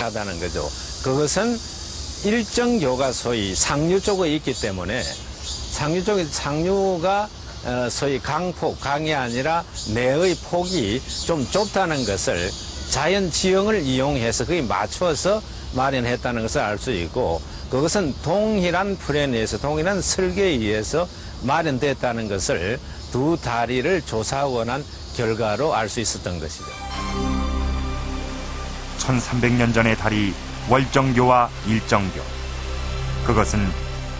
약하다는 거죠. 그것은 일정 교가 소위 상류 쪽에 있기 때문에 상류가 소위 강이 아니라 내의 폭이 좀 좁다는 것을 자연 지형을 이용해서 거기에 맞춰서 마련했다는 것을 알 수 있고, 그것은 동일한 플랜에 의해서 동일한 설계에 의해서 마련됐다는 것을 두 다리를 조사하고 난 결과로 알 수 있었던 것이죠. 1300년 전의 다리 월정교와 일정교. 그것은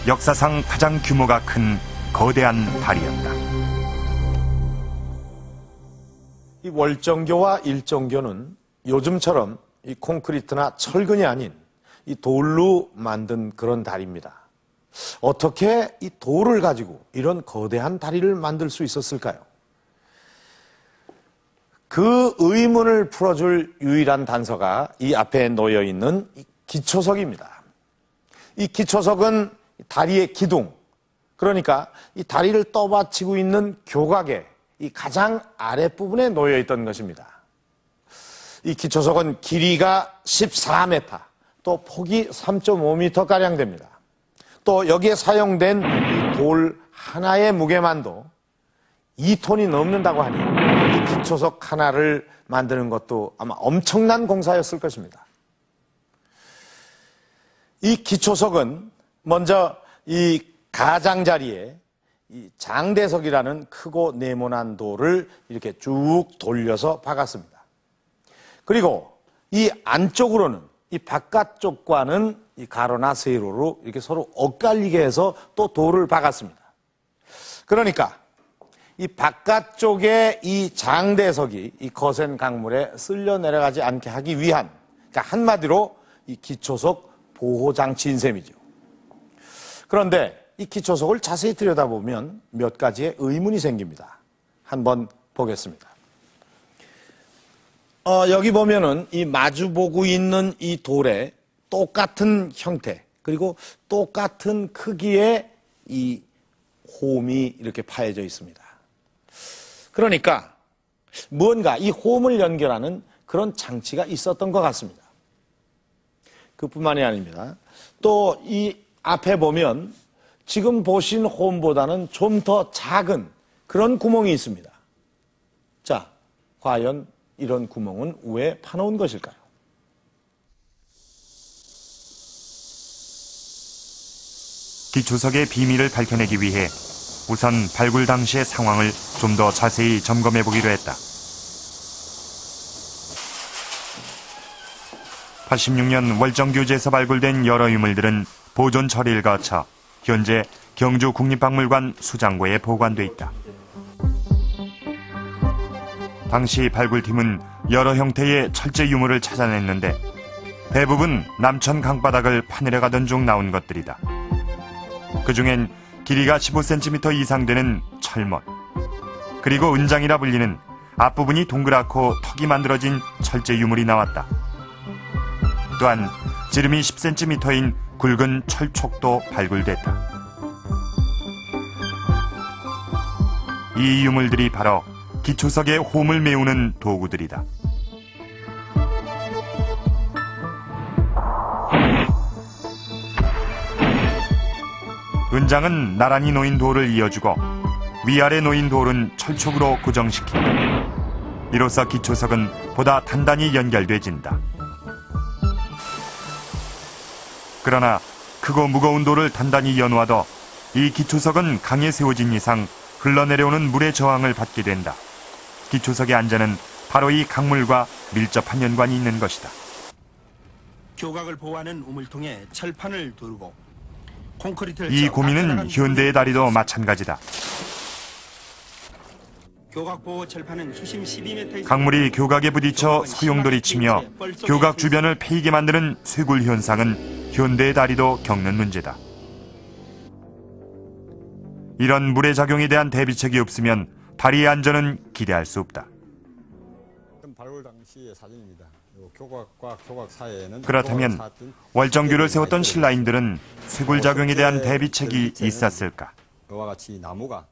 역사상 가장 규모가 큰 거대한 다리였다. 이 월정교와 일정교는 요즘처럼 이 콘크리트나 철근이 아닌 이 돌로 만든 그런 다리입니다. 어떻게 이 돌을 가지고 이런 거대한 다리를 만들 수 있었을까요? 그 의문을 풀어줄 유일한 단서가 이 앞에 놓여 있는 이 기초석입니다. 이 기초석은 다리의 기둥, 그러니까 이 다리를 떠받치고 있는 교각의 이 가장 아랫부분에 놓여 있던 것입니다. 이 기초석은 길이가 14m, 또 폭이 3.5m가량 됩니다. 또 여기에 사용된 이 돌 하나의 무게만도 2톤이 넘는다고 하니 이 기초석 하나를 만드는 것도 아마 엄청난 공사였을 것입니다. 이 기초석은 먼저 이 가장자리에 이 장대석이라는 크고 네모난 돌을 이렇게 쭉 돌려서 박았습니다. 그리고 이 안쪽으로는 이 바깥쪽과는 이 가로나 세로로 이렇게 서로 엇갈리게 해서 또 돌을 박았습니다. 그러니까 이 바깥쪽에 이 장대석이 이 거센 강물에 쓸려 내려가지 않게 하기 위한, 그러니까 한마디로 이 기초석 보호장치인 셈이죠. 그런데 이 기초석을 자세히 들여다보면 몇 가지의 의문이 생깁니다. 한번 보겠습니다. 여기 보면은 이 마주보고 있는 이 돌에 똑같은 형태, 그리고 똑같은 크기의 이 홈이 이렇게 파여져 있습니다. 그러니까 무언가 이 홈을 연결하는 그런 장치가 있었던 것 같습니다. 그뿐만이 아닙니다. 또 이 앞에 보면 지금 보신 홈보다는 좀 더 작은 그런 구멍이 있습니다. 자, 과연 이런 구멍은 왜 파놓은 것일까요? 기초석의 비밀을 밝혀내기 위해 우선 발굴 당시의 상황을 좀 더 자세히 점검해 보기로 했다. 86년 월정교지에서 발굴된 여러 유물들은 보존 처리를 거쳐 현재 경주 국립박물관 수장고에 보관돼 있다. 당시 발굴팀은 여러 형태의 철제 유물을 찾아냈는데 대부분 남천 강바닥을 파내려 가던 중 나온 것들이다. 그중엔 길이가 15cm 이상 되는 철못, 그리고 은장이라 불리는 앞부분이 동그랗고 턱이 만들어진 철제 유물이 나왔다. 또한 지름이 10cm인 굵은 철촉도 발굴됐다. 이 유물들이 바로 기초석의 홈을 메우는 도구들이다. 은장은 나란히 놓인 돌을 이어주고 위아래 놓인 돌은 철촉으로 고정시킨다. 이로써 기초석은 보다 단단히 연결돼진다. 그러나 크고 무거운 돌을 단단히 연호하도 이 기초석은 강에 세워진 이상 흘러내려오는 물의 저항을 받게 된다. 기초석의 안전은 바로 이 강물과 밀접한 연관이 있는 것이다. 교각을 보호하는 우물통에 철판을 두르고 콘크리트를 이 고민은 현대의 다리도 마찬가지다. 교각 보호 철판은 수심 12m 강물이 교각에 부딪혀 소용돌이 치며 교각 주변을 패이게 만드는 쇄굴 현상은 현대의 다리도 겪는 문제다. 이런 물의 작용에 대한 대비책이 없으면 다리의 안전은 기대할 수 없다. 발굴 당시의 사진입니다. 교각과 교각 사이에는 그렇다면 월정교를 세웠던 신라인들은 쇄굴 작용에 대한 대비책이 있었을까? 이와 같이 나무가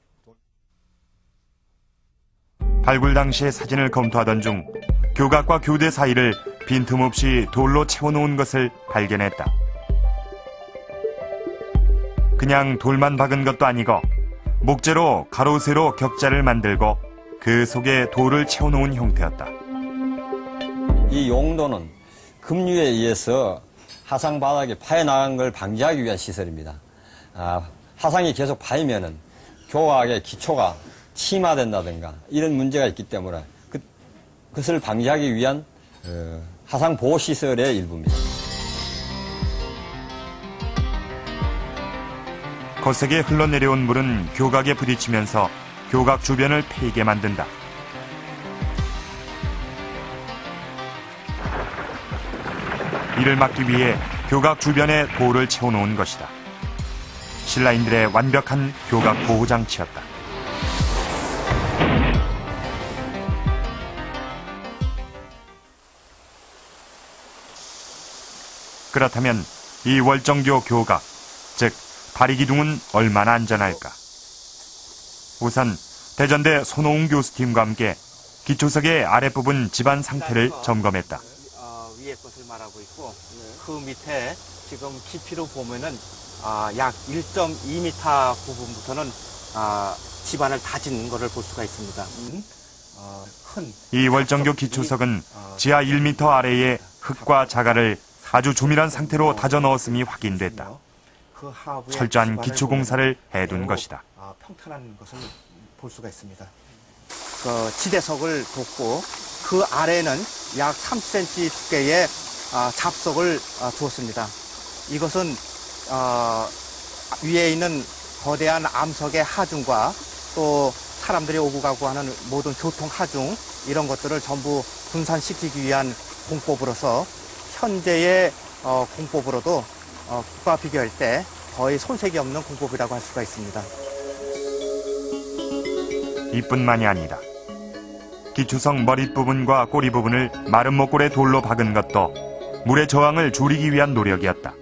발굴 당시의 사진을 검토하던 중 교각과 교대 사이를 빈틈없이 돌로 채워놓은 것을 발견했다. 그냥 돌만 박은 것도 아니고 목재로 가로 세로 격자를 만들고 그 속에 돌을 채워놓은 형태였다. 이 용도는 급류에 의해서 하상 바닥에 파여나간 걸 방지하기 위한 시설입니다. 하상이 계속 파이면은 교각의 기초가 침하된다든가 이런 문제가 있기 때문에 그것을 방지하기 위한 하상 보호 시설의 일부입니다. 거세게 흘러내려온 물은 교각에 부딪히면서 교각 주변을 패이게 만든다. 이를 막기 위해 교각 주변에 돌을 채워놓은 것이다. 신라인들의 완벽한 교각 보호 장치였다. 그렇다면 이 월정교 교각, 즉 다리기둥은 얼마나 안전할까? 우선 대전대 손호웅 교수팀과 함께 기초석의 아랫부분 집안 상태를 점검했다. 위에 것을 말하고 있고 그 밑에 지금 깊이로 보면은 약 1.2m 부분부터는 집안을 다진 것을 볼 수가 있습니다. 이 월정교 기초석은 지하 1m 아래에 흙과 자갈을 아주 조밀한 상태로 다져 넣었음이 확인됐다. 철저한 기초 공사를 해둔 것이다. 평탄한 것을 볼 수가 있습니다. 지대석을 돋고 그 아래는 약 3cm 두께의 잡석을 두었습니다. 이것은 위에 있는 거대한 암석의 하중과 또 사람들이 오고 가고 하는 모든 교통 하중 이런 것들을 전부 분산시키기 위한 공법으로서 현재의 공법으로도 국과 비교할 때 거의 손색이 없는 공법이라고 할 수가 있습니다. 이뿐만이 아니다. 기초석 머릿부분과 꼬리 부분을 마른 목골에 돌로 박은 것도 물의 저항을 줄이기 위한 노력이었다.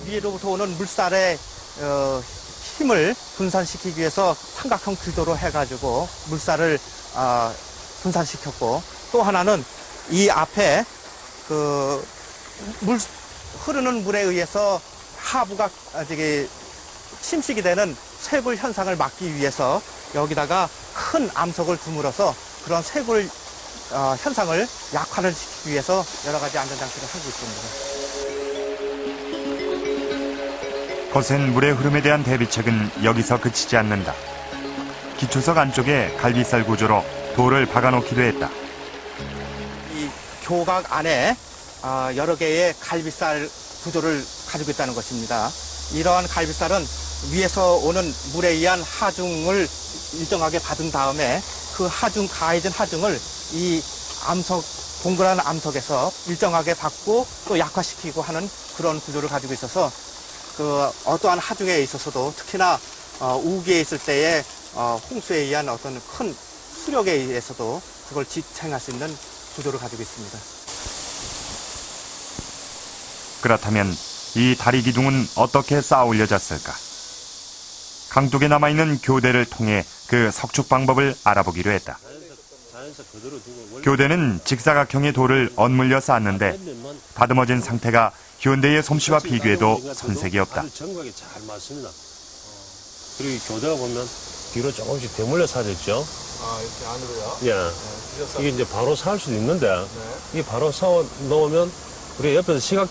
위로부터 오는 물살의 힘을 분산시키기 위해서 삼각형 규도로 해가지고 물살을 분산시켰고, 또 하나는 이 앞에 흐르는 물에 의해서 하부가 침식이 되는 쇄골 현상을 막기 위해서 여기다가 큰 암석을 둠으로써 그런 쇄골 현상을 약화를 시키기 위해서 여러 가지 안전장치를 하고 있습니다. 거센 물의 흐름에 대한 대비책은 여기서 그치지 않는다. 기초석 안쪽에 갈비살 구조로 돌을 박아놓기도 했다. 이 교각 안에 여러 개의 갈비살 구조를 가지고 있다는 것입니다. 이러한 갈비살은 위에서 오는 물에 의한 하중을 일정하게 받은 다음에 그 가해진 하중을 이 동그란 암석에서 일정하게 받고 또 약화시키고 하는 그런 구조를 가지고 있어서 어떠한 하중에 있어서도 특히나 우기에 있을 때의 홍수에 의한 어떤 큰 수력에 의해서도 그걸 지탱할 수 있는 구조를 가지고 있습니다. 그렇다면 이 다리 기둥은 어떻게 쌓아 올려졌을까? 강둑에 남아있는 교대를 통해 그 석축 방법을 알아보기로 했다. 교대는 직사각형의 돌을 엇물려 쌓았는데 다듬어진 상태가 현대의 솜씨와 비교해도 손색이 없다. 정각이 잘 맞습니다. 그리고 교대가 보면 뒤로 조금씩 되물려 쌓아졌죠. 이렇게 안으로요? 예. 이게 이제 바로 쌓을 수도 있는데 이게 바로 쌓아 놓으면 우리 옆에서 시각